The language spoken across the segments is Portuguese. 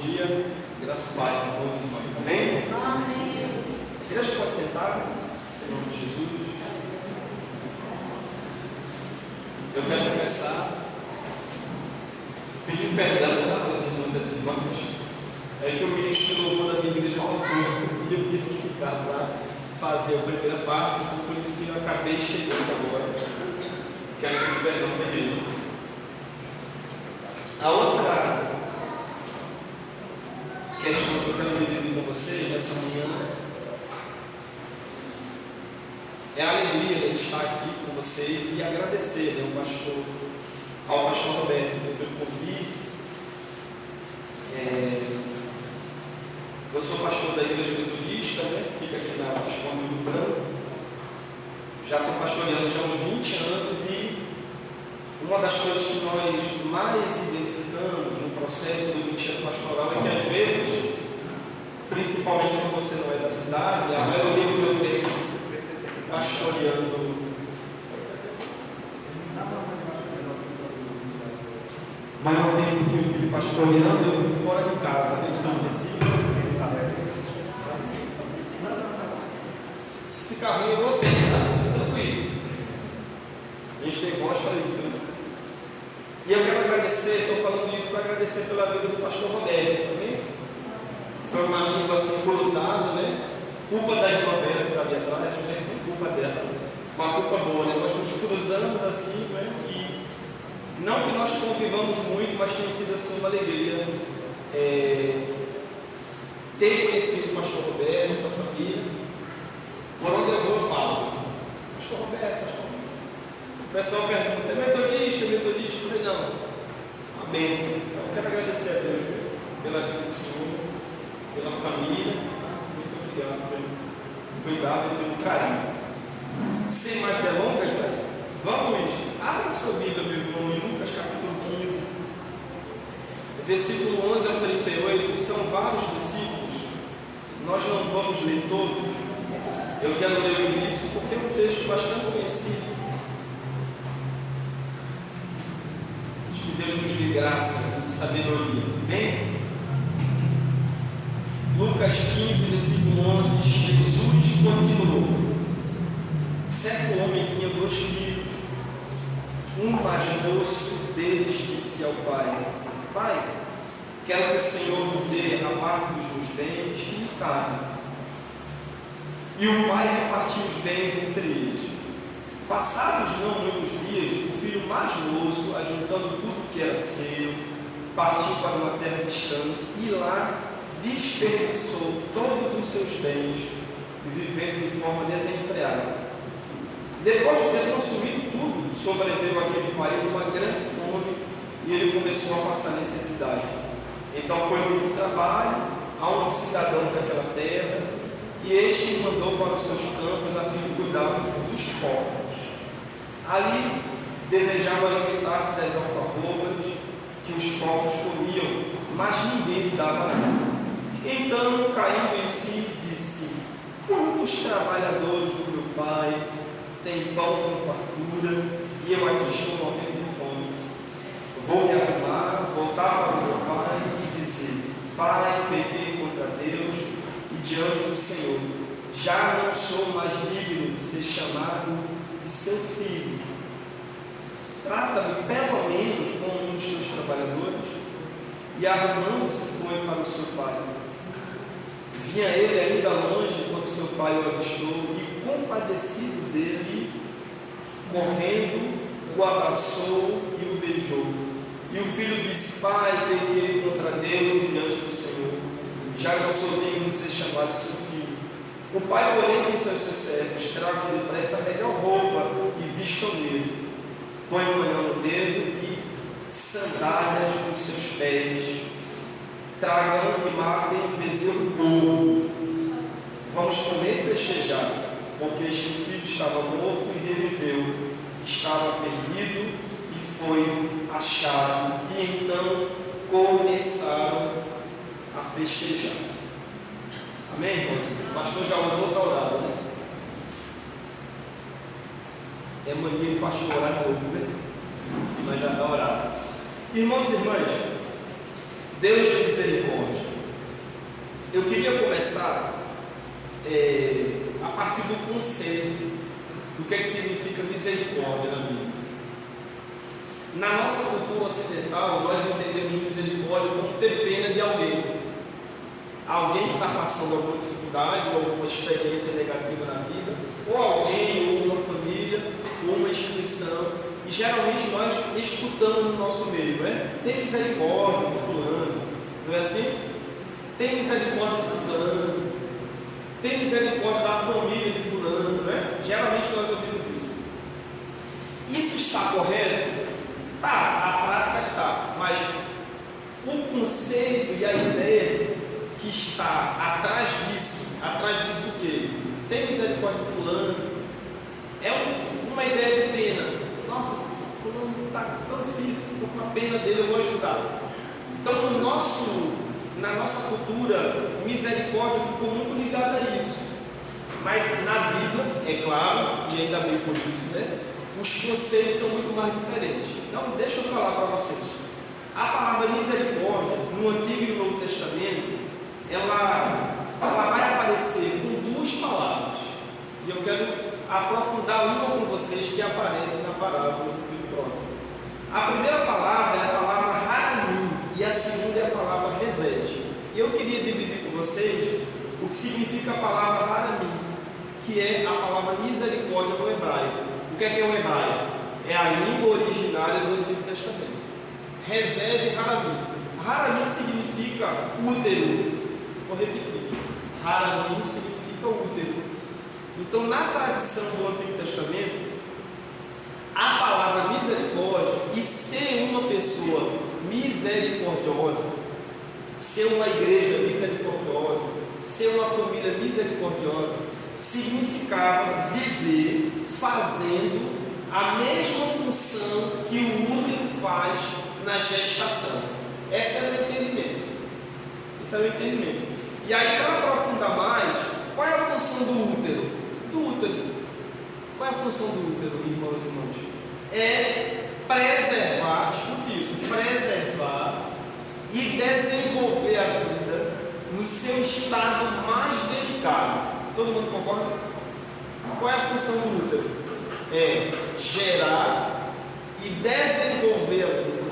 dia, graças a Deus, irmãos e irmãs. Amém? Amém. A igreja pode sentar, em nome de Jesus. Eu quero começar pedindo perdão para os irmãos e as irmãs. É que o ministro do louvor da minha igreja faltou e eu tive que ficar para fazer a primeira parte, por isso que eu acabei chegando agora. Quero pedir perdão para a igreja. A outra questão que eu quero dividir com vocês nessa manhã é a alegria de estar aqui com vocês e agradecer ao pastor Roberto pelo convite. Eu sou pastor da igreja metodista, que fica aqui na Visconde do Branco. Já estou pastoreando já há uns 20 anos e uma das coisas que nós mais identificamos no processo do ministério pastoral é que às vezes, principalmente quando você não é da cidade, a maioria do meu tempo pastoreando. Mas o tempo que eu tive pastoreando, eu tive fora de casa, né? Estão Recife. Se ficar ruim, é você, tá? Tranquilo. A gente tem voz para isso, né? E eu quero agradecer, estou falando isso para agradecer pela vida do pastor Roberto também. Foi uma amigo assim cruzado, né? Culpa da irmã Vera que está ali atrás, né? Culpa dela. Uma culpa boa, né? Nós nos cruzamos assim, né? E não que nós convivamos muito, mas tem sido assim uma alegria ter conhecido o pastor Roberto, sua família. Por onde eu vou, eu falo, pastor Roberto, pastor Roberto. O pessoal pergunta, é metodista? Eu falei, não, uma bênção. Então, eu quero agradecer a Deus, viu? Pela vida do Senhor, pela família. Muito obrigado pelo cuidado e pelo carinho. Sem mais delongas, né? Vamos, abra sua Bíblia, meu irmão, em Lucas capítulo 15, versículo 11 ao 38, são vários versículos, nós não vamos ler todos, eu quero ler o início porque é um texto bastante conhecido. Que Deus nos dê graça e sabedoria, amém? Lucas 15, versículo 11, diz: Jesus continuou. Certo homem tinha 2 filhos. Um mais moço deles disse ao pai: Pai, quero que o Senhor me dê a parte dos meus bens e me pague. E o pai repartiu os bens entre eles. Passados não muitos dias, o filho mais moço, ajuntando tudo que era seu, partiu para uma terra distante e lá desperdiçou todos os seus bens, vivendo de forma desenfreada. Depois de ter consumido tudo, sobreveio àquele país uma grande fome e ele começou a passar necessidade. Então foi muito trabalho a um cidadão daquela terra e este mandou para os seus campos a fim de cuidar dos porcos. Ali desejava alimentar-se das alfarrobas que os porcos comiam, mas ninguém lhe dava nada. Então, caindo em si, disse: Quantos trabalhadores do meu pai têm pão com fartura e eu aqui estou morrendo de fome? Vou me arrumar, voltar para o meu pai e dizer: Pai, pequei contra Deus e diante do Senhor, já não sou mais digno de ser chamado de seu filho. Trata-me pelo menos como um dos teus trabalhadores. E arrumando-se foi para o seu pai. Vinha ele ainda longe quando seu pai o avistou e, compadecido dele, correndo, o abraçou e o beijou. E o filho disse: Pai, pequei contra Deus e diante do Senhor, já não sou digno de ser chamado seu filho. O pai, porém, disse aos seus servos: Tragam depressa a melhor roupa e vistam nele. Põe um anel no dedo e sandálias nos seus pés. Tragam e matem um bezerro gordo. Vamos comer e festejar, porque este filho estava morto e reviveu, estava perdido e foi achado. E então começaram a festejar. Amém, irmãos? O pastor já orou, está orado, né? É mania de pastor orar novo, né? Mas já está orado. Irmãos e irmãs, Deus de misericórdia, Eu queria começar a partir do conceito do que significa misericórdia na Bíblia. Na nossa cultura ocidental, nós entendemos misericórdia como ter pena de alguém. Alguém que está passando alguma dificuldade ou alguma experiência negativa na vida, ou alguém, ou uma família, ou uma instituição. E geralmente nós escutamos no nosso meio, né? Tem misericórdia de fulano, não é assim? Tem misericórdia de ciclano, tem misericórdia da família de fulano, né? Geralmente nós ouvimos isso. Isso está correto? Tá, a prática está, mas o conceito e a ideia que está atrás disso o quê? Tem misericórdia de fulano, é uma ideia de pena. Nossa, fulano está tão difícil, estou com a pena dele, eu vou ajudar. Então, na nossa cultura, misericórdia ficou muito ligada a isso. Mas na Bíblia, é claro, e ainda bem por isso, né? Os conceitos são muito mais diferentes. Então, deixa eu falar para vocês. A palavra misericórdia, no Antigo e no Novo Testamento, ela vai aparecer com duas palavras. E eu quero aprofundar uma com vocês que aparece na parábola do filho pródigo. A primeira palavra é a palavra haramim e a segunda é a palavra resed. E eu queria dividir com vocês o que significa a palavra haramim, que é a palavra misericórdia no hebraico. O que é o hebraico? É a língua originária do Antigo Testamento. Resed haramim. Haramim significa útero. Vou repetir. Haramim significa útero. Então, na tradição do Antigo Testamento, a palavra misericórdia e ser uma pessoa misericordiosa, ser uma igreja misericordiosa, ser uma família misericordiosa, significava viver fazendo a mesma função que o útero faz na gestação. Esse é o entendimento. Esse é o entendimento. E aí, para aprofundar mais, qual é a função do útero? Qual é a função do útero, irmãos e irmãs? É preservar, escute isso, preservar e desenvolver a vida no seu estado mais delicado. Todo mundo concorda? Qual é a função do útero? É gerar e desenvolver a vida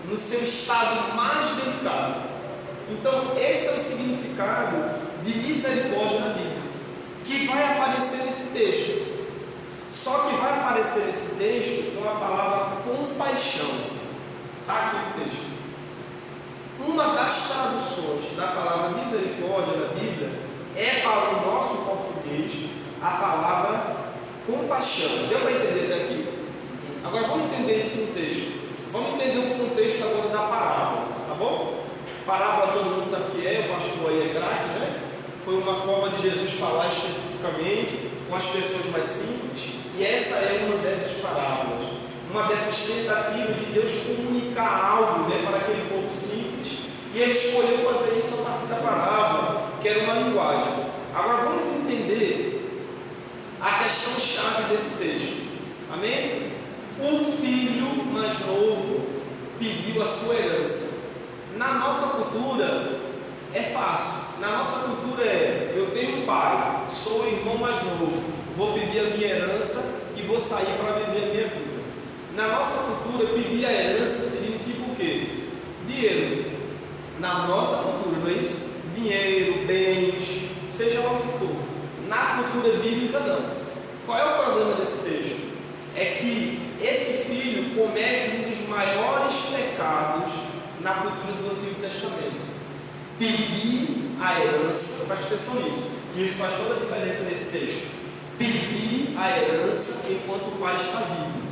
no seu estado mais delicado. Então, esse é o significado de misericórdia na Bíblia, que vai aparecer nesse texto. Só que vai aparecer nesse texto com a palavra compaixão. Está aqui no texto. Uma das traduções da palavra misericórdia na Bíblia é para o nosso português a palavra compaixão. Deu para entender até aqui? Agora vamos entender isso no texto. Vamos entender o contexto agora da parábola, tá bom? Parábola todo mundo sabe o que é, o pastor aí é craque, né? Foi uma forma de Jesus falar especificamente com as pessoas mais simples, e essa é uma dessas parábolas, uma dessas tentativas de Deus comunicar algo, né, para aquele povo simples, e ele escolheu fazer isso a partir da parábola, que era uma linguagem. Agora vamos entender a questão-chave desse texto, amém? O filho mais novo pediu a sua herança. Na nossa cultura é fácil. Na nossa cultura eu tenho um pai, sou o irmão mais novo, vou pedir a minha herança e vou sair para viver a minha vida. Na nossa cultura, pedir a herança significa o quê? Dinheiro. Na nossa cultura, não é isso? Dinheiro, bens, seja lá o que for. Na cultura bíblica, não. Qual é o problema desse texto? É que esse filho comete um dos maiores pecados na cultura do Antigo Testamento. Pedir a herança, presta atenção nisso, que isso faz toda a diferença nesse texto. Pedir a herança enquanto o pai está vivo.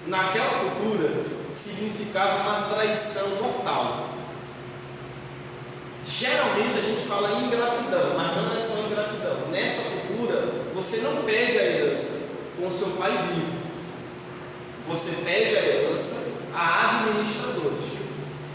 Naquela cultura, significava uma traição mortal. Geralmente a gente fala ingratidão, mas não é só ingratidão. Nessa cultura, você não pede a herança com o seu pai vivo. Você pede a herança a administradores.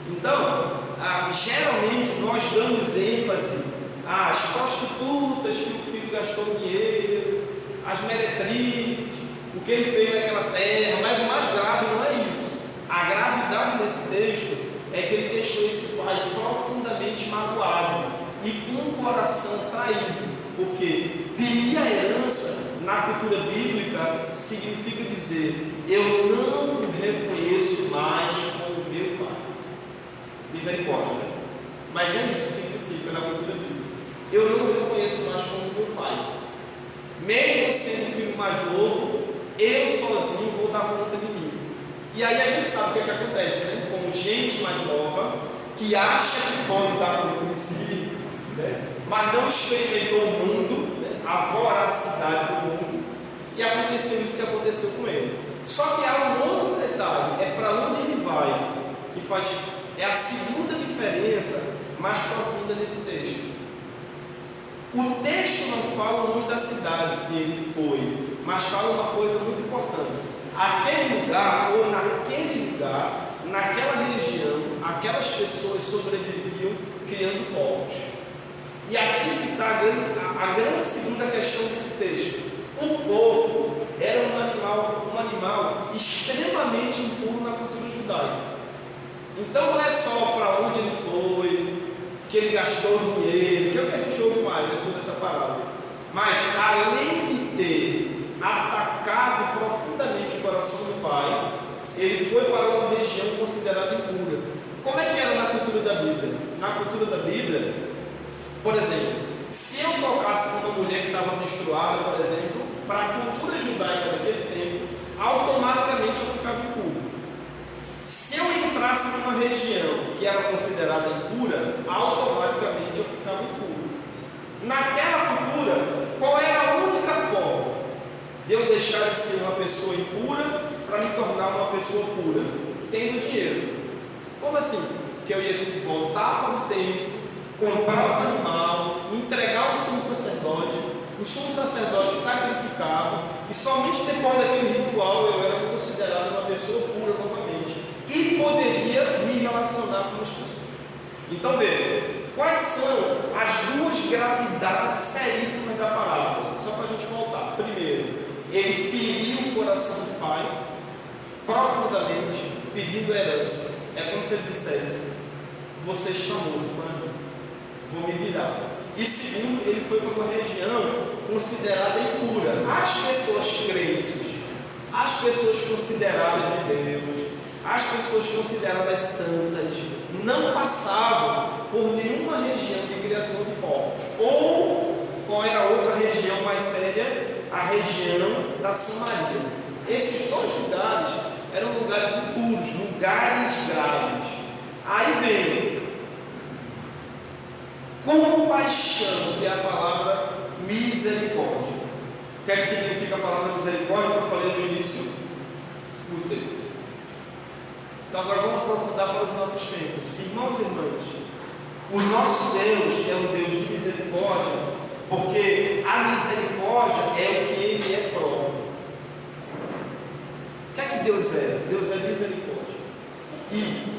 Então, geralmente nós damos ênfase às prostitutas que o filho gastou dinheiro, às meretrizes, o que ele fez naquela terra, mas o mais grave não é isso. A gravidade desse texto é que ele deixou esse pai profundamente magoado. coração traído, porque pedir a herança na cultura bíblica significa dizer: eu não o reconheço mais como meu pai. Misericórdia, né? Mas é isso que significa na cultura bíblica. Eu não o reconheço mais como meu pai. Mesmo sendo filho mais novo, eu sozinho vou dar conta de mim. E aí a gente sabe o que acontece, né? Como gente mais nova, que acha que pode dar conta de si, né? Mas não experimentou o mundo, né? A voracidade do mundo, e aconteceu isso que aconteceu com ele. Só que há um outro detalhe, é para onde ele vai, que é a segunda diferença mais profunda nesse texto. O texto não fala o nome da cidade que ele foi, mas fala uma coisa muito importante. Aquele lugar, ou naquele lugar, naquela região, aquelas pessoas sobreviviam criando porcos. E aqui que está a grande segunda questão desse texto. O porco era um animal extremamente impuro na cultura judaica. Então não é só para onde ele foi, que ele gastou dinheiro, que é o que a gente ouve mais, né, sobre essa parábola. Mas além de ter atacado profundamente o coração do pai, ele foi para uma região considerada impura. Como é que era na cultura da Bíblia? Na cultura da Bíblia, por exemplo, se eu tocasse com uma mulher que estava menstruada, por exemplo, para a cultura judaica daquele tempo, automaticamente eu ficava impuro. Se eu entrasse numa região que era considerada impura, automaticamente eu ficava impuro. Naquela cultura, qual era a única forma de eu deixar de ser uma pessoa impura para me tornar uma pessoa pura? Tendo dinheiro. Como assim? Que eu ia ter que voltar para o templo, comprar o animal, entregar ao sumo sacerdote, o sumo sacerdote sacrificava, e somente depois daquele ritual eu era considerado uma pessoa pura novamente e poderia me relacionar com as pessoas. Então veja, quais são as duas gravidades seríssimas da parábola? Só para a gente voltar. Primeiro, ele feriu o coração do pai profundamente, pedindo herança. É como se ele dissesse: você está morto para mim, vou me virar. E segundo, ele foi para uma região considerada impura. As pessoas crentes, as pessoas consideradas de Deus, as pessoas consideradas santas, não passavam por nenhuma região de criação de porcos. Ou, qual era a outra região mais séria? A região da Samaria. Esses dois lugares eram lugares impuros, lugares graves. Aí vem compaixão, que é a palavra misericórdia. O que é que significa a palavra misericórdia que eu falei no início? Útero. Então agora vamos aprofundar para os nossos tempos. Irmãos e irmãs, o nosso Deus é um Deus de misericórdia, porque a misericórdia é o que Ele é próprio. O que é que Deus é? Deus é misericórdia. E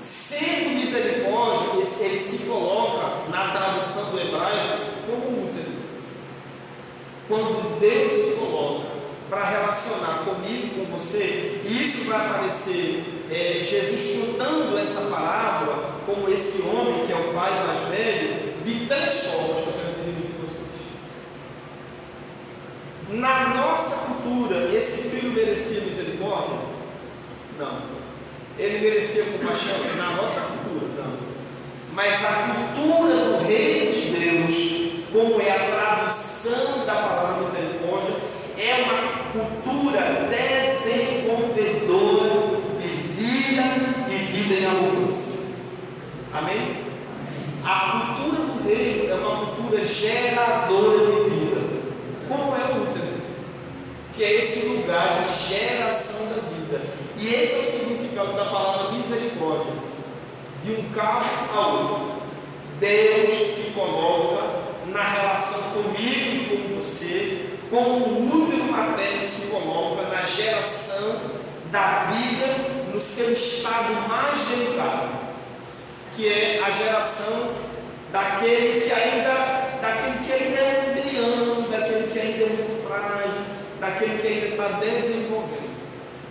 sendo misericórdia, ele se coloca na tradução do hebraico como útero. Quando Deus se coloca para relacionar comigo e com você, e isso vai aparecer Jesus contando essa parábola como esse homem que é o pai mais velho, de três formas que eu quero dividir com vocês. Na nossa cultura, esse filho merecia misericórdia? Não. Ele merecia compaixão? Na nossa cultura, não. Mas a cultura do reino de Deus, como é a tradução da palavra misericórdia, é uma cultura desenvolvedora de vida e vida em abundância. Amém? A cultura do reino é uma cultura geradora de vida. Como é o útero? Que é esse lugar de geração da vida. E esse é o significado da palavra misericórdia. De um carro a outro, Deus se coloca na relação comigo e com você, como o útero materno se coloca na geração da vida no seu estado mais delicado, que é a geração daquele que ainda é um embrião, daquele que ainda é muito frágil, daquele que ainda está desenvolvendo.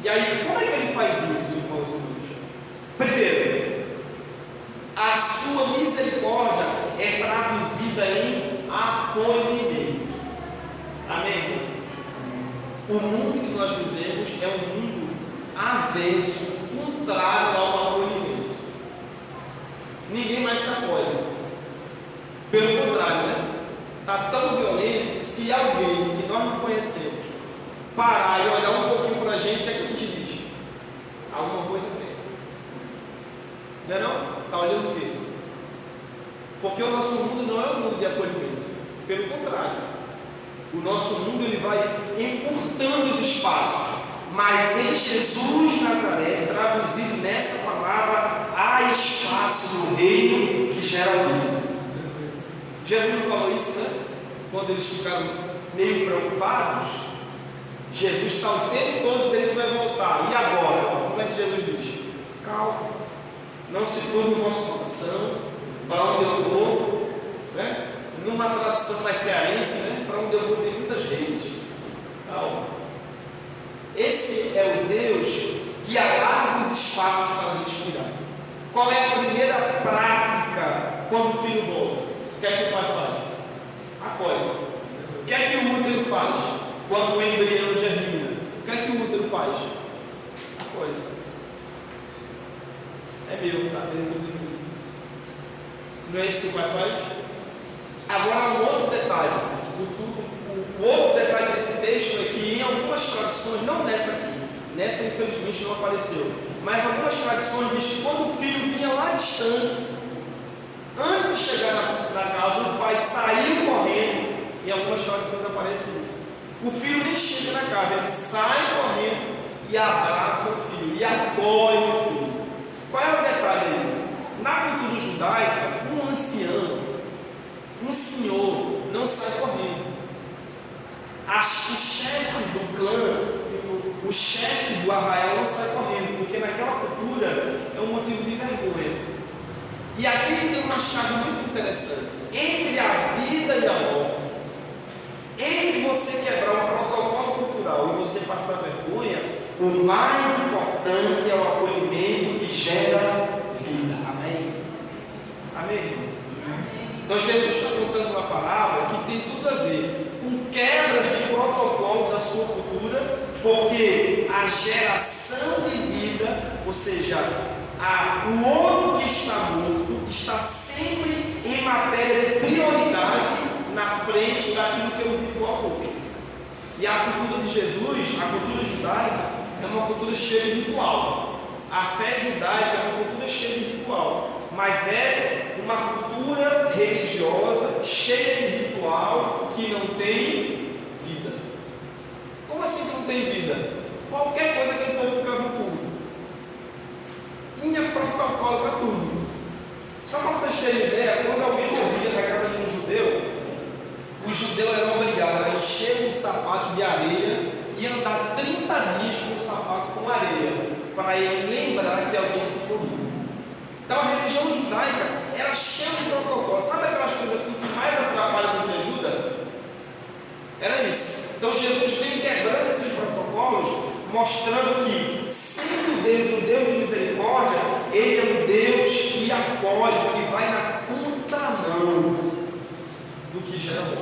E aí, como é que ele faz isso, irmãos e irmãs? Primeiro, a sua misericórdia é é traduzida em acolhimento. Amém? O mundo que nós vivemos é um mundo avesso, contrário ao acolhimento. Ninguém mais se acolhe. Pelo contrário, né? Está tão violento que se alguém que nós não conhecemos parar e olhar um pouquinho para a gente, o que é que a gente diz? Alguma coisa tem. Não é não? Está olhando o quê? Porque o nosso mundo não é um mundo de acolhimento. Pelo contrário. O nosso mundo ele vai encurtando os espaços. Mas em Jesus de Nazaré, traduzido nessa palavra, há espaço no reino que gera vida. Jesus não falou isso, né? Quando eles ficaram meio preocupados, Jesus está o tempo todo dizendo que vai voltar. E agora? Como é que Jesus diz? Calma, não se turbe o vosso coração, para onde eu vou, né? Numa tradução mais cearense, né? Para onde eu vou tem muitas redes. Calma. Esse é o Deus que alarga os espaços para respirar. Qual é a primeira prática quando o filho volta? O que é que o pai faz? Acolhe. O que é que o útero faz quando o embrião germina? O que é que o útero faz? Acolhe. É meu, está dentro de mim. Não é isso que o pai faz? Agora, um outro detalhe. O outro detalhe desse texto é que em algumas traduções, não nessa aqui, nessa infelizmente não apareceu, mas em algumas traduções diz que quando o filho vinha lá distante, antes de chegar na casa, o pai saiu correndo. Em algumas traduções aparece isso. O filho nem chega na casa, ele sai correndo e abraça o filho, e acolhe o filho. Qual é o detalhe aí? Na cultura judaica, um ancião, um senhor, não sai correndo. O chefe do clã, o chefe do arraial não sai correndo, porque naquela cultura é um motivo de vergonha. E aqui tem uma chave muito interessante. Entre a vida e a morte, entre você quebrar o protocolo cultural e você passar vergonha, o mais importante é o acolhimento que gera vida. Amém? Amém, irmãos? Então Jesus está contando uma palavra que tem tudo a ver com quebras de protocolo da sua cultura, porque a geração de vida, ou seja, o outro que está morto, está sempre em matéria de prioridade na frente daquilo que é o ritual morto. E a cultura de Jesus, a cultura judaica, é uma cultura cheia de ritual. A fé judaica é uma cultura cheia de ritual, mas é uma cultura religiosa cheia de ritual que não tem vida. Como assim que não tem vida? Qualquer coisa que o povo ficava puro. Tinha protocolo para tudo. Só para vocês terem ideia, quando alguém morria na casa de um judeu, o judeu era obrigado a encher um sapato de areia e andar 30 dias com o sapato com areia, para ele lembrar que alguém tinha morrido. Então a religião judaica era cheia de protocolo. Sabe aquelas coisas assim que mais atrapalham do que ajuda? Era isso. Então Jesus vem quebrando esses protocolos, mostrando que, sendo Deus um Deus de misericórdia, Ele é um Deus que acolhe, que vai na contramão do que gera morte,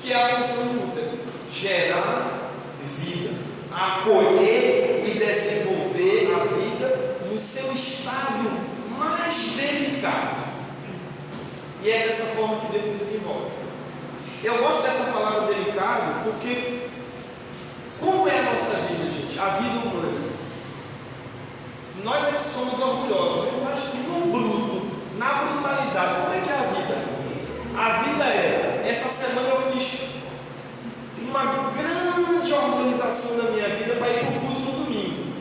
que é a função do útero: gerar vida, acolher e desenvolver a vida no seu estado mais delicado. E é dessa forma que Deus desenvolve. Eu gosto dessa palavra delicado porque, como é a nossa vida, gente? A vida humana. Nós é que somos orgulhosos, mas no bruto, na brutalidade, como é que é a vida? A vida é, essa semana eu fiz uma grande organização da minha vida para ir para o culto no domingo.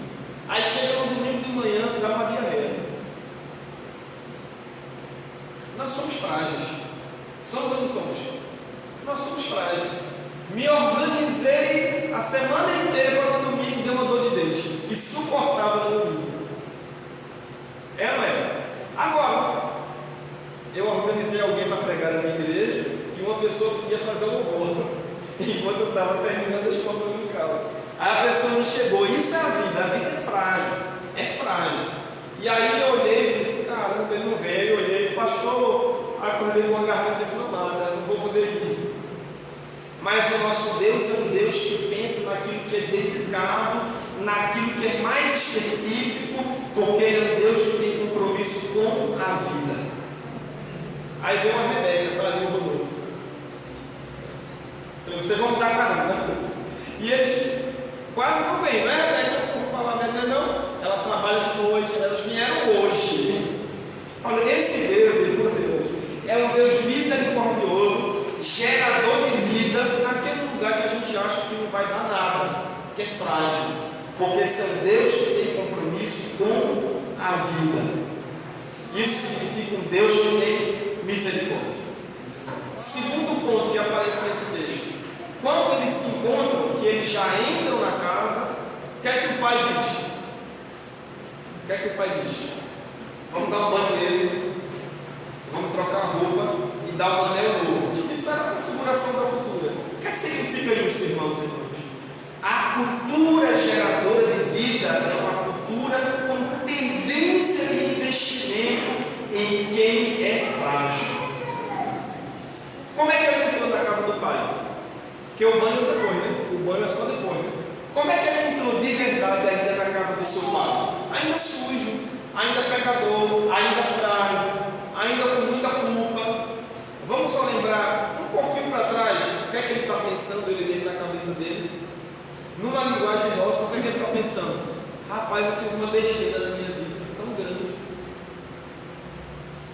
Aí chega no domingo de manhã, dá uma diarreia. Nós somos frágeis. Somos ou não somos? Nós somos frágeis. Me organizei a semana inteira para no domingo, deu uma dor de dente. Insuportável no domingo. É ou não é? Agora, eu organizei alguém para pregar na minha igreja e uma pessoa ia fazer um louvor enquanto eu estava terminando a escola dominical. Aí a pessoa não chegou. Isso é a vida é frágil. É frágil. E aí eu olhei e falei, caramba, ele não veio. Eu olhei, pastor, acordei com uma Mas o nosso Deus é um Deus que pensa naquilo que é delicado, naquilo que é mais específico, porque Ele é um Deus que tem compromisso com a vida. Aí veio uma Rebeca, está ali o Rodolfo. Então, vocês vão mudar caramba. E eles quase não vêm, não é, Rebeca? Vamos falar a verdade, não? Ela trabalha hoje, elas vieram hoje. Falei, esse Deus, é um Deus misericordioso, gerador de vida, naquele lugar que a gente acha que não vai dar nada, que é frágil, porque esse é um Deus que tem compromisso com a vida. Isso significa um Deus que tem misericórdia. Segundo ponto que aparece nesse texto: quando eles se encontram, que eles já entram na casa, o que é que o pai diz? O que é que o pai diz? Vamos dar um banho nele, vamos trocar a roupa e dar um anel novo. Isso era a configuração da cultura. O que é que significa isso, irmãos e irmãs? A cultura geradora de vida é uma cultura com tendência de investimento em quem é frágil. Como é que ele entrou na casa do pai? Porque o banho é depois, né? O banho é só depois, né? Como é que ele entrou de verdade ainda na casa do seu pai? Ainda sujo, ainda pecador, ainda frágil, ainda com muita culpa. Vamos só lembrar um pouquinho para trás, o que é que ele está pensando, ele dentro da cabeça dele? Numa linguagem nossa, o que é que ele está pensando? Rapaz, eu fiz uma besteira na minha vida, tão grande.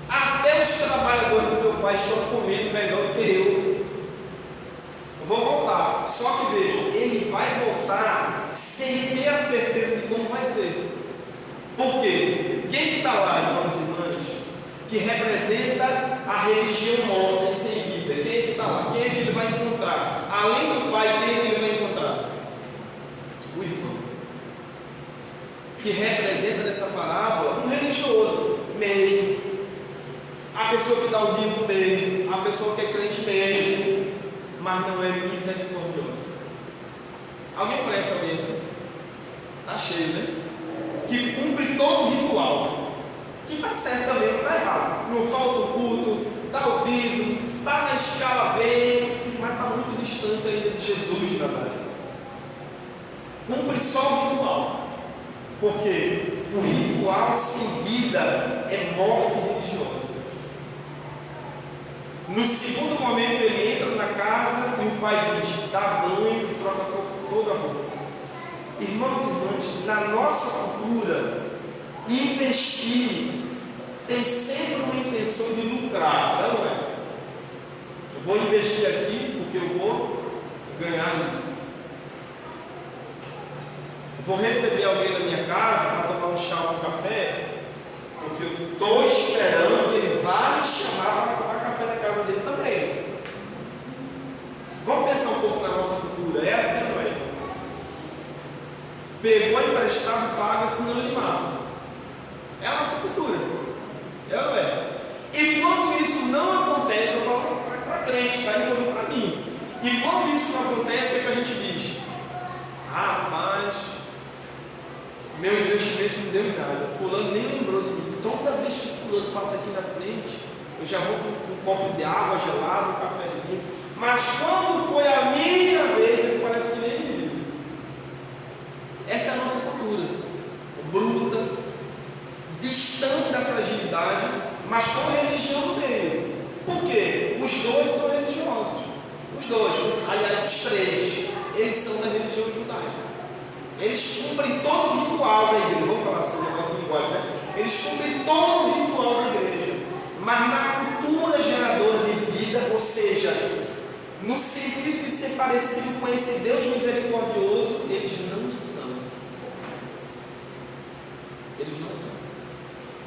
Até os trabalhadores do meu pai estão comendo melhor do que eu. Vou voltar, só que vejam, ele vai voltar sem ter a certeza de como vai ser. Por quê? Quem que está lá, irmãos e irmãs, que representa a religião morta e sem vida? Quem que está lá? Quem é que ele vai encontrar? Além do pai, quem é que ele vai encontrar? O irmão. Que representa nessa parábola um religioso mesmo. A pessoa que dá o dízimo mesmo, a pessoa que é crente mesmo, mas não é misericordiosa. Alguém conhece alguém assim? Está cheio, né? Que cumpre todo o ritual, que está certo também, não está errado, não falta o culto, dá o dízimo, está na escala V, mas está muito distante ainda de Jesus de Nazaré. Cumpre só o ritual, porque o ritual sem vida é morte religiosa. No segundo momento ele entra na casa e o pai diz: dá banho e troca toda a roupa. Irmãos e irmãs, na nossa cultura, investir tem sempre uma intenção de lucrar, não é? Eu vou investir aqui porque eu vou ganhar ali. Vou receber alguém na minha casa para tomar um chá ou um café, porque eu estou esperando que ele vá me chamar para tomar café na casa dele também. Vamos pensar um pouco na nossa cultura, é assim, não é? Pegou emprestado, paga, senão ele mata. É a nossa cultura. É ou não é? E quando isso não acontece, eu falo para crente, está envolvido para mim. E quando isso não acontece, o que a gente diz? Ah, rapaz, meu investimento não deu em nada. Fulano nem lembrou de mim. Toda vez que fulano passa aqui na frente, eu já vou com um copo de água gelada, um cafezinho. Mas quando foi a minha vez, ele parece que nem me viu. Essa é a nossa cultura, bruta, distante da fragilidade, mas com a religião no meio. Por quê? Os dois são religiosos. Os dois, aliás, os três, eles são da religião judaica. Eles cumprem todo o ritual da igreja. Vou falar assim, negócio de linguagem, né? Eles cumprem todo o ritual da igreja, mas na cultura geradora de vida, ou seja, no sentido de ser parecido com esse Deus misericordioso, eles não são. Eles não são.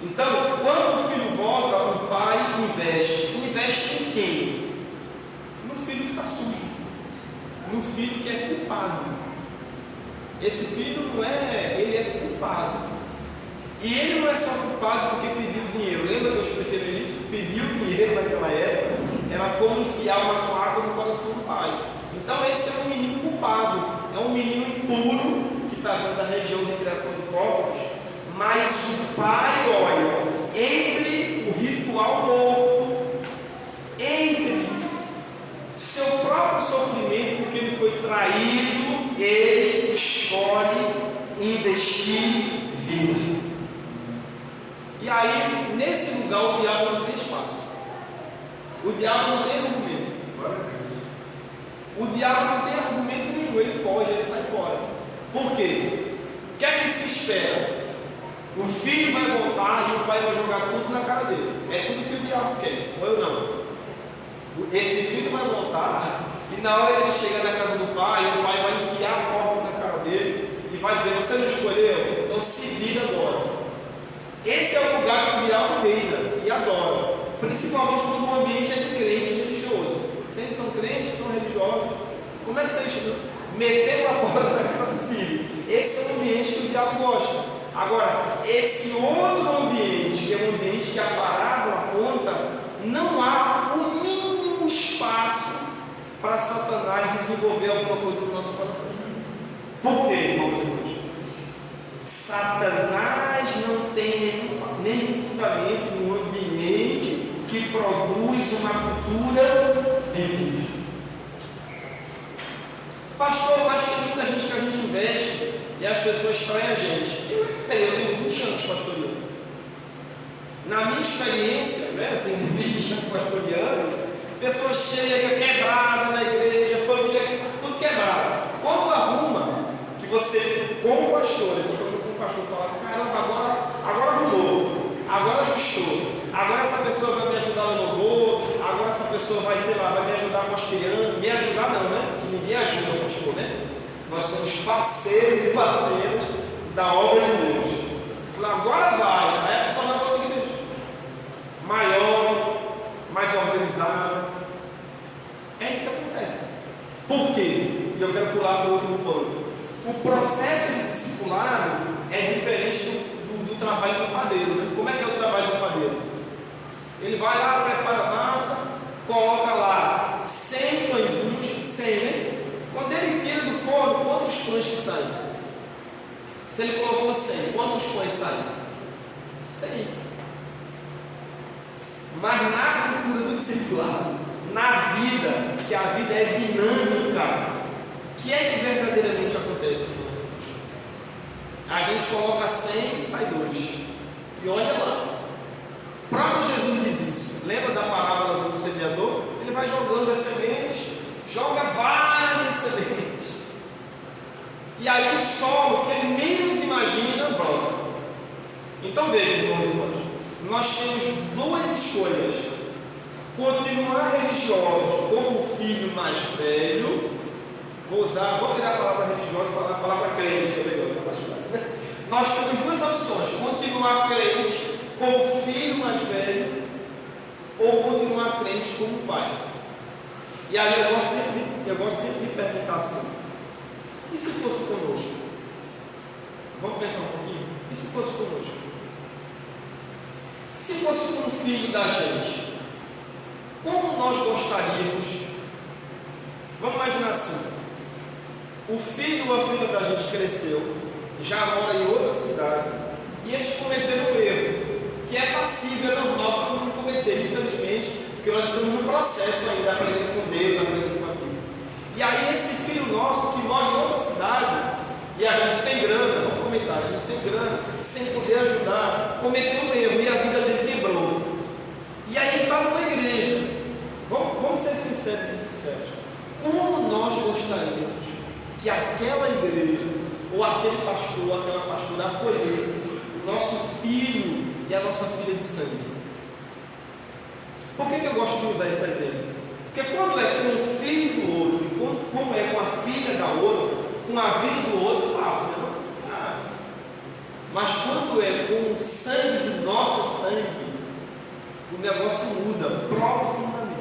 Então, quando o filho volta, o pai investe. Investe em quem? No filho que está sujo, no filho que é culpado. Esse filho não é, ele é culpado. E ele não é só culpado porque pediu dinheiro. Lembra que eu expliquei no início? Pediu dinheiro naquela época era como enfiar uma faca no coração do pai. Então esse é um menino culpado, é um menino impuro que está vindo da região de criação de corpos. Mas o pai, olha, entre o ritual morto, entre seu próprio sofrimento que vida. E aí, nesse lugar, o diabo não tem espaço. O diabo não tem argumento. O diabo não tem argumento nenhum, ele foge, ele sai fora. Por quê? O que é que se espera? O filho vai voltar e o pai vai jogar tudo na cara dele. É tudo que o diabo quer, ou eu não. Esse filho vai voltar e na hora que ele chega na casa do pai, o pai vai enfiar a porta na cara dele e vai dizer: você não escolheu? Então se vira agora. Esse é o lugar que o diabo reina e adora, principalmente quando o ambiente é de crente religioso. Se eles são crentes, são religiosos, como é que vocês meteram a porta na cara do filho? Esse é o ambiente que o diabo gosta. Agora, esse outro ambiente, que é um ambiente que a parábola aponta, não há o mínimo espaço para Satanás desenvolver alguma coisa no nosso coração. Por quê, irmãos e irmãs? Satanás não tem nenhum fundamento no ambiente que produz uma cultura de vida. Pastor, mas tem muita gente que a gente investe e as pessoas traem a gente. Eu tenho 20 anos pastoreando. Na minha experiência, assim, de 20 anos pastoreando, pessoas chegam quebradas na igreja, família, tudo quebrado. Quando arruma, que você, como pastor, o pastor fala: caramba, agora arrumou, agora ajustou, agora essa pessoa vai me ajudar no louvor, agora essa pessoa vai, sei lá, vai me ajudar com as crianças. Me ajudar não, né? Porque ninguém ajuda o pastor, né? Nós somos parceiros e parceiras da obra de Deus. Falei: agora vai. Aí a pessoa vai para outra igreja maior, mais organizada. É isso que acontece. Por quê? E eu quero pular para o último ponto. O processo de discipulado é diferente do trabalho do padeiro, né? Como é que é o trabalho do padeiro? Ele vai lá, prepara a massa, coloca lá 100 pãezinhos, 100, né? Quando ele tira do forno, quantos pães que saem? Se ele colocou 100, quantos pães saem? 100. Mas na cultura do discipulado, na vida, que a vida é dinâmica, o que é que verdadeiramente acontece? A gente coloca 100 e sai 2. E olha lá. O próprio Jesus diz isso. Lembra da parábola do semeador? Ele vai jogando as sementes, joga várias sementes. E aí o solo que ele menos imagina brota. Então veja, irmãos e irmãs, nós temos duas escolhas: continuar religiosos como o filho mais velho. Vou tirar a palavra religiosa e falar a palavra crente, que é melhor, que é mais fácil, né? Nós temos duas opções: continuar crente como filho mais velho, ou continuar crente como pai. E aí eu gosto sempre de perguntar assim: e se fosse conosco? Vamos pensar um pouquinho? E se fosse conosco? Se fosse com o filho da gente, como nós gostaríamos? Vamos imaginar assim: o filho ou a filha da gente cresceu, já mora em outra cidade, e eles cometeram um erro, que é passível, é normal para todo mundo cometer, infelizmente, porque nós estamos no processo ainda, aprendendo com Deus, aprendendo com a Bíblia. E aí esse filho nosso que mora em outra cidade, e a gente sem grana, vamos comentar, a gente sem grana, sem poder ajudar, cometeu um erro e a vida dele quebrou. E aí ele está numa igreja. Vamos ser sinceros e sinceros. Como nós gostaríamos que aquela igreja, ou aquele pastor, ou aquela pastora acolhesse o nosso filho e a nossa filha de sangue? Por que eu gosto de usar esse exemplo? Porque quando é com o filho do outro, como é com a filha da outra, com a vida do outro, é fácil, né? Mas quando é com o sangue do nosso sangue, o negócio muda profundamente.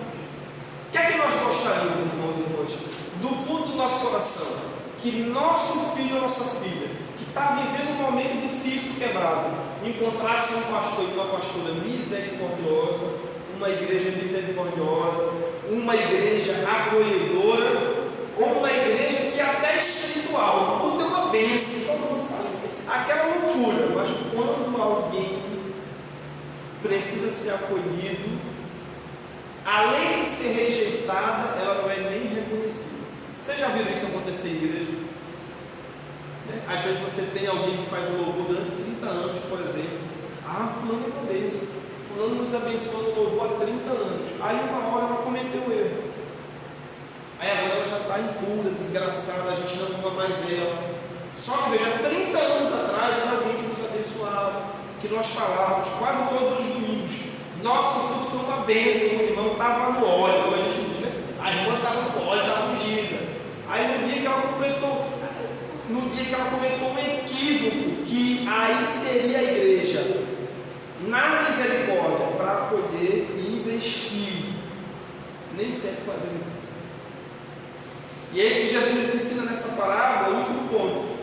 O que é que nós gostaríamos, irmãos e irmãs, do fundo do nosso coração? Que nosso filho ou nossa filha, que está vivendo um momento difícil, quebrado, encontrasse um pastor e uma pastora misericordiosa, uma igreja misericordiosa, uma igreja acolhedora, ou uma igreja que é até espiritual. Tudo é uma bênção, todo mundo fala aquela loucura, mas quando alguém precisa ser acolhido, além de ser rejeitada, ela não é nem reconhecida. Vocês já viram isso acontecer em igreja? Às vezes você tem alguém que faz o louvor durante 30 anos, por exemplo. Fulano é uma bênção. Fulano nos abençoa no louvor há 30 anos. Aí uma hora ela cometeu erro. Aí agora ela já está impura, desgraçada, a gente não ama mais ela. Só que veja, 30 anos atrás era alguém que nos abençoava, que nós falávamos quase todos os domingos. Nosso culto foi uma bênção, o irmão estava no óleo, como a gente diz, né? A irmã estava no óleo, estava ungida. Aí no dia que ela cometeu um equívoco, que aí seria a igreja, na misericórdia, para poder investir. Nem sempre fazemos isso. E é isso que Jesus nos ensina nessa parábola, o último ponto.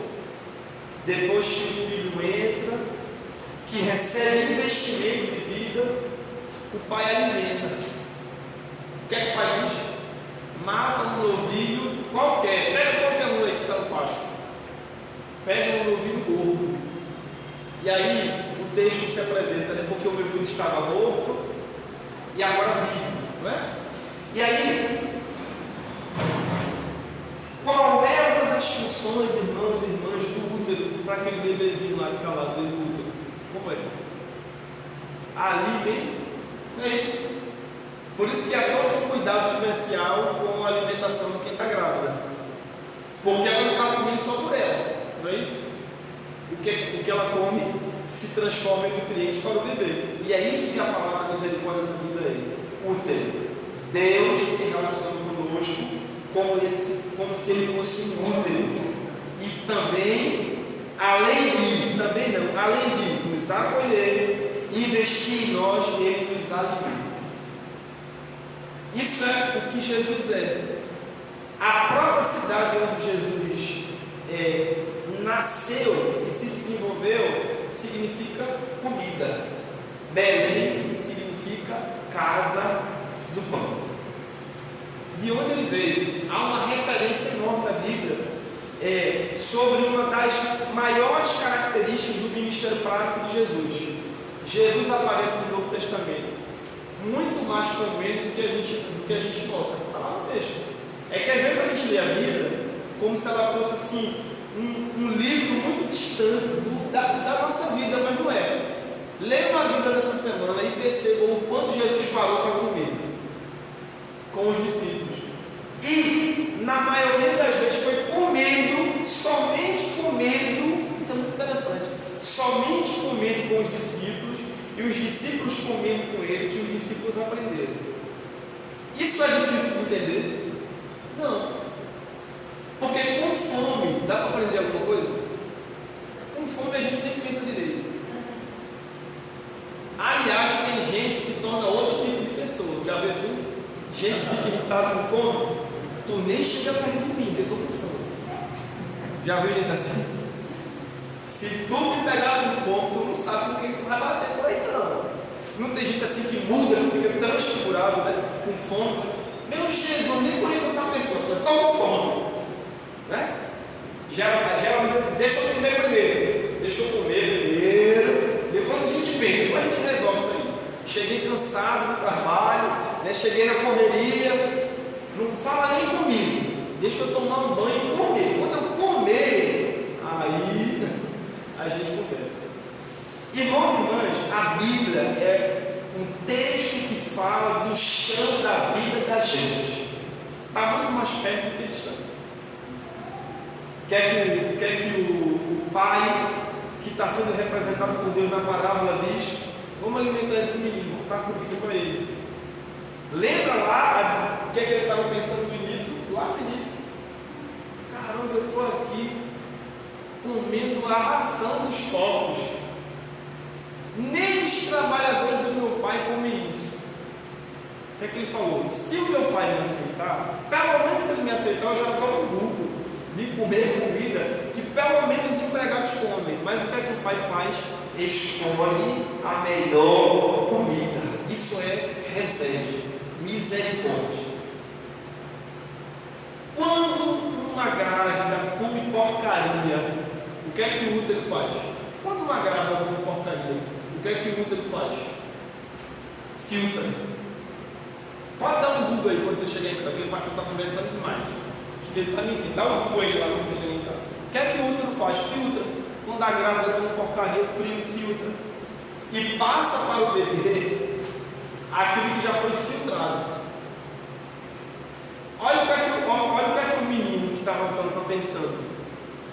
Depois que o filho entra, que recebe investimento de vida, o pai alimenta. O que é que o pai diz? Mata um novilho qualquer, pega qualquer um aí que está no pasto, pega um novilho gordo. E aí o texto se apresenta, né? Porque o meu filho estava morto e agora vive, não é? E aí, qual é uma das funções, irmãos e irmãs, do útero para aquele bebezinho lá que está lá dentro do útero? Como é? Alimento. É isso. Por isso que há todo um cuidado especial com a alimentação de quem está grávida. Porque ela não está comendo só por ela, não é isso? O que ela come se transforma em nutrientes para o bebê. E é isso que a palavra misericórdia da Bíblia é. Útero. Deus se relaciona conosco como se ele fosse um útero. E também, além de nos acolher, investir em nós, ele nos alimenta. Isso é o que Jesus é. A própria cidade onde Jesus nasceu e se desenvolveu significa comida. Belém significa casa do pão. De onde ele veio? Há uma referência enorme na Bíblia sobre uma das maiores características do ministério prático de Jesus. Jesus aparece no Novo Testamento muito mais com ele do que a gente nota. Está lá no texto. É que às vezes a gente lê a Bíblia como se ela fosse assim um livro muito distante da nossa vida, mas não é. Leia uma Bíblia dessa semana e percebam o quanto Jesus falou para comer com os discípulos. E na maioria das vezes foi comendo, somente comendo. Isso é muito interessante. Somente comendo com os discípulos e os discípulos comendo com ele, que os discípulos aprenderam. Isso é difícil de entender? Não. Porque com fome, dá para aprender alguma coisa? Com fome a gente nem pensa direito. Aliás, tem gente que se torna outro tipo de pessoa. Já viu assim? Gente que fica irritada com fome. Tu nem chega perto de mim, eu estou com fome. Já viu gente assim? Se tu me pegar com fome, tu não sabe com quem tu vai bater por aí, não. Não tem gente assim que muda, que fica transfigurado, né? Com fome. Meu Jesus, eu nem conheço essa pessoa, eu estou com fome. Né? Geralmente assim, deixa eu comer primeiro. Deixa eu comer primeiro. Depois a gente vê, depois a gente resolve isso aí. Cheguei cansado do trabalho, né? Cheguei na correria. Não fala nem comigo. Deixa eu tomar um banho e comer. Quando eu comer, aí a gente conversa. Irmãos e irmãs, a Bíblia é um texto que fala do chão da vida da gente. Está muito mais perto do que distante. Quer que o pai, que está sendo representado por Deus na parábola, diz: vamos alimentar esse menino, vamos dar comida para ele. Lembra lá o que ele estava pensando no início? Lá no início. Caramba, eu estou aqui comendo a ração dos pobres. Nem os trabalhadores do meu pai comem isso. O que é que ele falou? Se o meu pai me aceitar, pelo menos se ele me aceitar, eu já estou no grupo de comer comida que pelo menos os empregados comem. Mas o que é que o pai faz? Escolhe a melhor comida. Isso é reserva, misericórdia. Quando uma grávida come porcaria, o que é que o útero faz? Quando uma grávida come porcaria, o que é que o útero faz? Filtra. Pode dar um Google aí quando você chegar em casa, aquele pastor está conversando demais. Ele está mentindo. Dá um Google aí lá quando você chegar em casa. O que é que o útero faz? Filtra. Quando a grávida tem uma porcaria, frio, filtra. E passa para o bebê aquilo que já foi filtrado. Olha o que é que o menino que está voltando está pensando.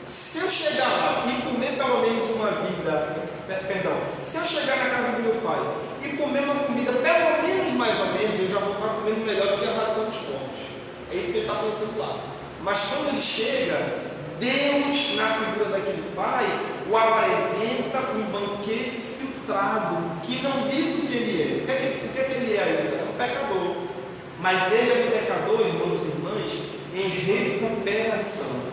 Se eu chegar lá e comer pelo menos uma vida, se eu chegar na casa do meu pai e comer uma comida pelo menos mais ou menos, eu já vou estar comendo melhor do que a ração dos porcos. É isso que ele está pensando lá. Mas quando ele chega, Deus, na figura daquele pai, o apresenta um banquete filtrado, que não diz o que ele é. O que é que ele é ainda? É um pecador. Mas ele é um pecador, irmãos e irmãs, em recuperação.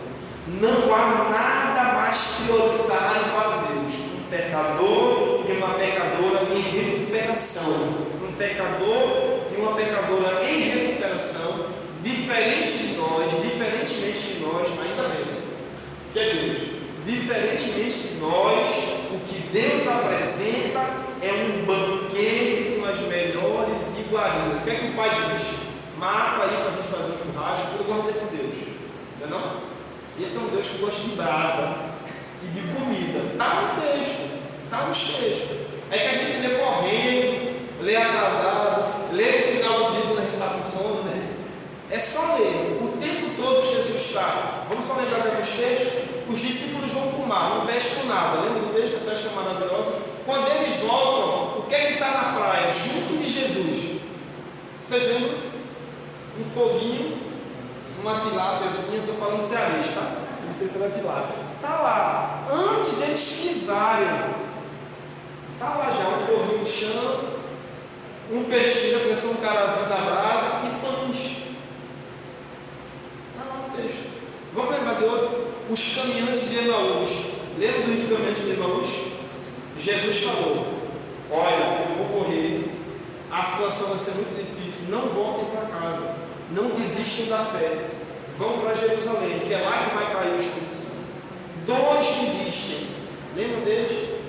Não há nada mais prioritário para Deus. Um pecador e uma pecadora em recuperação. Um pecador e uma pecadora em recuperação, diferentemente de nós, ainda bem. Que é Deus. Diferentemente de nós, o que Deus apresenta é um banquete com as melhores iguarias. O que é que o pai diz? Mata aí para a gente fazer um churrasco. Eu gosto desse Deus, não é não? Esse é um Deus que gosta de brasa e de comida. Está no texto, está nos textos. É que a gente lê correndo, lê atrasado, lê no final do livro quando a gente está com sono, né? É só ler. O tempo todo Jesus está. Vamos só lembrar daqueles textos? Os discípulos vão para o mar, não pescam nada. Lembra do texto? A pesca maravilhosa. Quando eles voltam, o que é que está na praia? Junto de Jesus. Vocês lembram? Um foguinho, uma tilápiazinha. Estou falando cearense, tá? Não sei se era tilápia. Está lá. Antes deles pisarem. Está lá já um foguinho de chão, um peixinho, pensou um carazinho na brasa e pães. Vamos lembrar de outro? Os caminhantes de Emaús. Lembra dos caminhantes de Emaús? Jesus falou: olha, eu vou correr, a situação vai ser muito difícil, não voltem para casa, não desistam da fé, vão para Jerusalém, que é lá que vai cair o Espírito Santo. 2 desistem, lembram deles?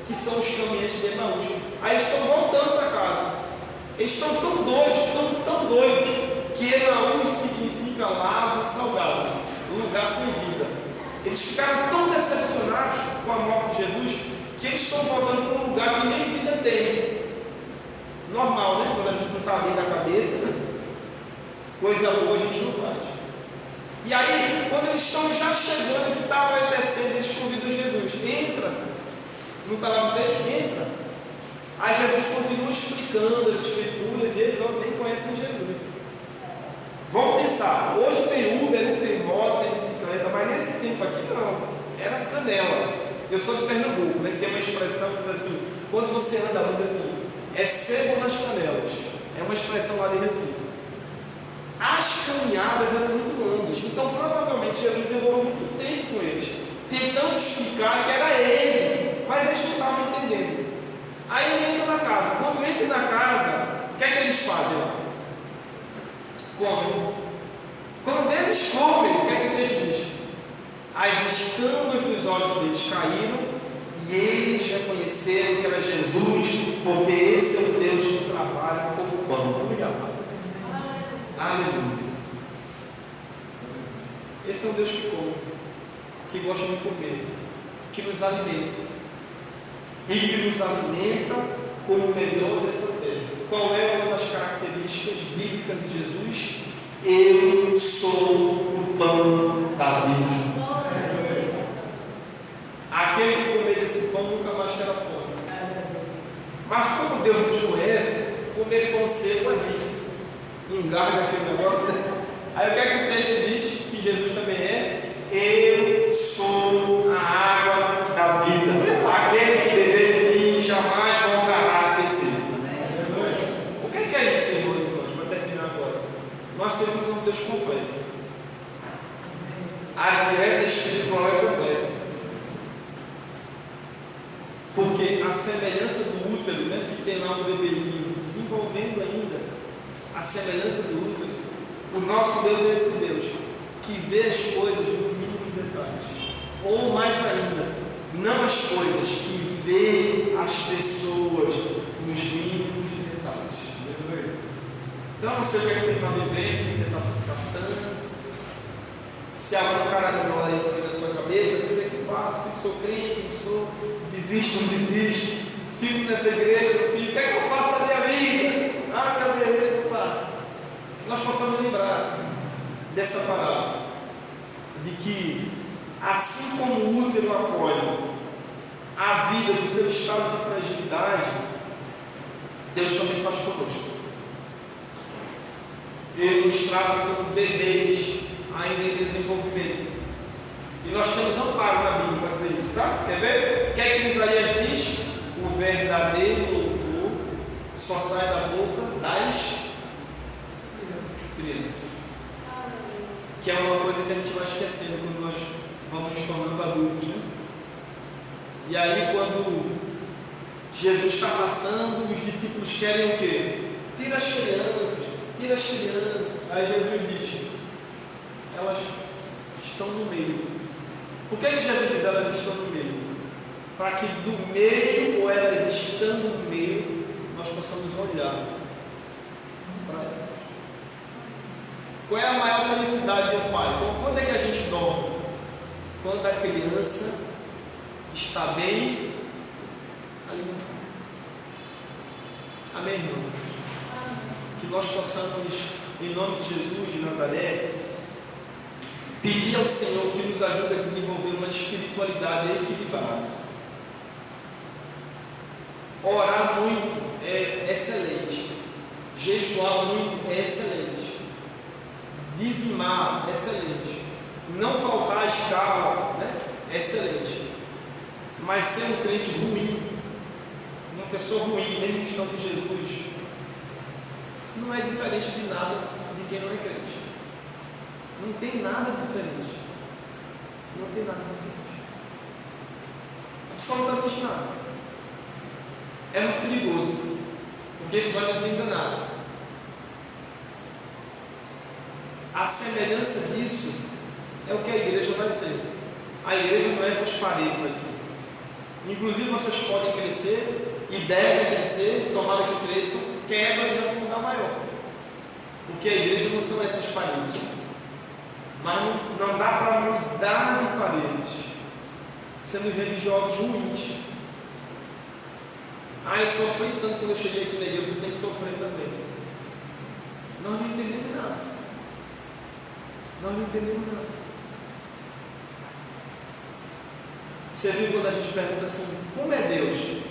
Que são os caminhantes de Emaús. Aí estão voltando para casa, eles estão tão doidos, que Emaús significa lago salgado, lugar sem vida. Eles ficaram tão decepcionados com a morte de Jesus que eles estão voltando para um lugar que nem vida tem. Normal, né? Quando a gente não está bem da cabeça, coisa boa a gente não faz. E aí, quando eles estão já chegando, que está anoitecendo, eles convidam Jesus: entra. Não está lá no texto? Entra. Aí Jesus continua explicando as escrituras e eles nem conhecem Jesus. Vamos pensar, hoje tem Uber, tem moto, tem bicicleta, mas nesse tempo aqui não, era canela. Eu sou de Pernambuco, né? Tem uma expressão que diz assim: quando você anda muito assim, é sebo nas canelas. É uma expressão lá de Recife. As caminhadas eram muito longas, então provavelmente Jesus demorou muito tempo com eles, tentando explicar que era ele, mas eles não estavam entendendo. Aí ele entra na casa. Quando entra na casa, o que é que eles fazem lá? Comem. Quando eles comem, o que é que Deus diz? As escamas dos olhos deles caíram e eles reconheceram que era Jesus, porque esse é o Deus que trabalha como pão. Aleluia. Esse é um Deus que come, que gosta de comer, que nos alimenta e que nos alimenta com o melhor dessa terra. Qual é uma das características bíblicas de Jesus? Eu sou o pão da vida. Aquele que comer desse pão nunca mais terá fome. Mas como Deus nos conhece, comer pão seco é ruim. Engarga aquele negócio. Aí o que é que o texto diz? Que Jesus também é: eu sou a água da vida. Aquele que beber de mim jamais voltará a descer. O que é isso, irmãos e irmãs? Para terminar agora, nós temos um Deus completo. A dieta espiritual é completa. Porque a semelhança do útero, né, que tem lá um bebezinho desenvolvendo ainda, a semelhança do útero, o nosso Deus é esse Deus que vê as coisas nos mínimos detalhes, ou mais ainda, não as coisas, que vê as pessoas nos mínimos detalhes. Então eu não sei o que você está vivendo, o que você está passando, Se algum caraminhola aí também na sua cabeça, o que é que eu faço? Sou crente, não sou, desisto, não desisto, fico nessa igreja, não fico, o que é que eu faço na minha vida? Ah, meu Deus, o que é que eu faço? Que nós possamos lembrar dessa palavra, de que assim como o útero acolhe a vida do seu estado de fragilidade, Deus também faz conosco. Ele nos trata como bebês ainda em desenvolvimento. E nós temos amparo na Bíblia para dizer isso, tá? Quer ver? O que é que Isaías diz? O verdadeiro louvor só sai da boca das crianças. Que é uma coisa que a gente vai esquecendo quando nós vamos nos tornando adultos, né? E aí quando Jesus está passando, os discípulos querem o quê? Tira as crianças, tira as crianças. Aí Jesus diz, elas estão no meio. Por que Jesus diz elas estão no meio? Para que do meio, ou elas estando no meio, nós possamos olhar para elas. Qual é a maior felicidade de um pai? Quando é que a gente dorme? Quando a criança está bem alimentada. Amém, irmãos? Que nós possamos, em nome de Jesus de Nazaré, pedir ao Senhor que nos ajude a desenvolver uma espiritualidade equilibrada. Orar muito é excelente. Jejuar muito é excelente. Dizimar é excelente. Não faltar à escala, né? É excelente. Mas ser um crente ruim, uma pessoa ruim, mesmo estando em Jesus, não é diferente de nada de quem não é crente. Não tem nada diferente. Não tem nada diferente. Absolutamente nada. É muito perigoso, porque isso vai nos enganar. A semelhança disso é o que a igreja vai ser. A igreja não é essas paredes aqui. Inclusive vocês podem crescer e devem crescer, tomara que cresçam, quebra e vão mudar maior. Porque a igreja não são essas paredes. Mas não dá para mudar de paredes sendo religiosos ruins. Eu sofri tanto quando eu cheguei aqui na igreja, você tem que sofrer também. Nós não entendemos nada. Nós não entendemos nada. Você viu quando a gente pergunta assim, como é Deus?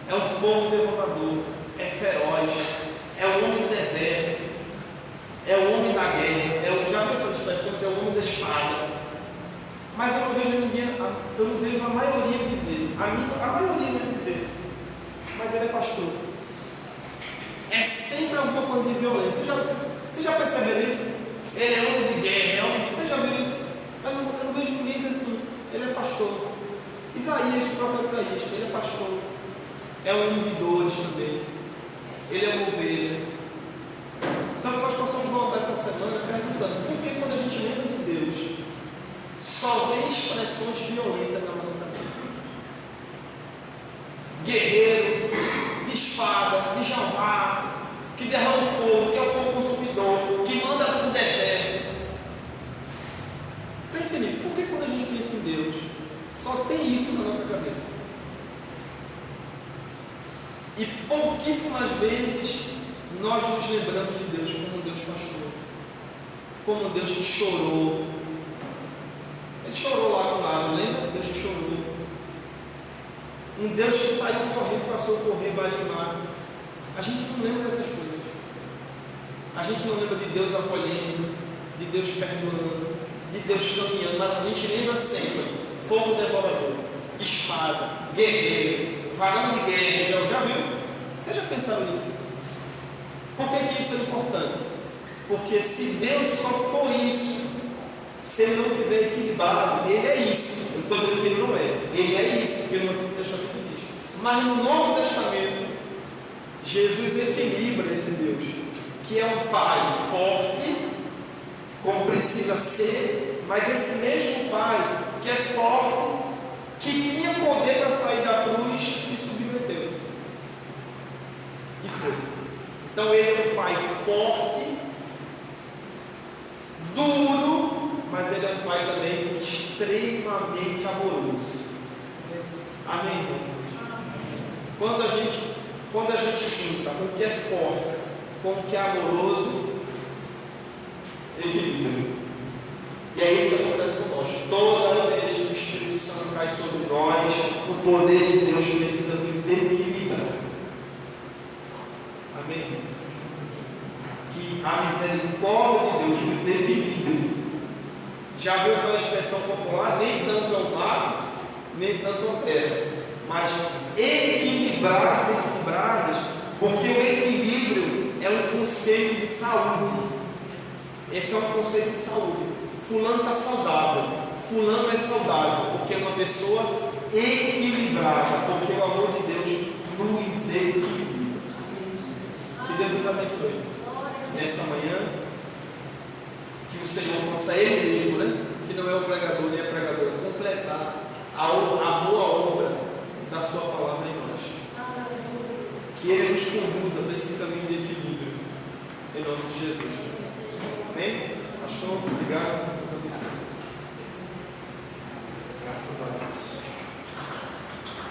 É um fogo devorador, é feroz, é o homem do deserto, é o homem da guerra, já vi essas expressões, é o homem da espada. Mas eu não vejo ninguém, eu não vejo a maioria dizer, a maioria mesmo dizer, mas ele é pastor. É sempre um pouco de violência. Você já percebeu isso? Ele é homem de guerra, você já viu isso? Mas eu não vejo ninguém dizer assim, ele é pastor. Isaías, o profeta Isaías, ele é pastor. É um homem de dores também. Ele é uma ovelha. Então nós possamos voltar essa semana perguntando, por que quando a gente lembra de Deus, só vem expressões violentas na nossa cabeça? Guerreiro, de espada, de javá, que derrama fogo, que é o fogo consumidor, que manda para o deserto. Pense nisso, por que quando a gente pensa em Deus, só tem isso na nossa cabeça? E pouquíssimas vezes nós nos lembramos de Deus como um Deus pastor, como um Deus que chorou. Ele chorou lá com Lázaro, lembra? Deus que chorou. Um Deus que saiu correndo para socorrer Balimar. A gente não lembra dessas coisas. A gente não lembra de Deus acolhendo, de Deus perdoando, de Deus caminhando, mas a gente lembra sempre: fogo devorador, espada, guerreiro, varão de guerra. Já viu? Vocês já pensaram nisso? Por que isso é importante? Porque se Deus só for isso, se ele não tiver equilibrado, ele é isso. Eu estou dizendo que ele não é. Ele é isso, porque no Antigo Testamento diz. Mas no Novo Testamento, Jesus equilibra esse Deus, que é um Pai forte, como precisa ser, mas esse mesmo Pai, que é forte, que tinha poder para sair da cruz, se submeteu. E foi. Então ele é um Pai forte, duro, mas ele é um Pai extremamente amoroso. Amém, irmãos? Quando a gente junta com o que é forte, com o que é amoroso, equilíbrio. E é isso que acontece conosco. Toda vez que o Espírito Santo cai sobre nós, o poder de Deus precisa nos equilibrar. Amém? Que a misericórdia de Deus nos equilibre. Já viu aquela expressão popular? Nem tanto ao mar, nem tanto à terra, mas equilibradas, porque o equilíbrio é um conceito de saúde. Esse é um conceito de saúde. Fulano está saudável, fulano é saudável, porque é uma pessoa equilibrada, porque o amor de Deus nos equilibra. Que Deus nos abençoe nessa manhã, que o Senhor possa Ele mesmo, né, que não é o pregador nem a pregadora, completar a boa obra da sua palavra em nós. Que Ele nos conduza para esse caminho de equilíbrio, em nome de Jesus. Amém? Pastor, obrigado. Deus abençoe. Graças a Deus.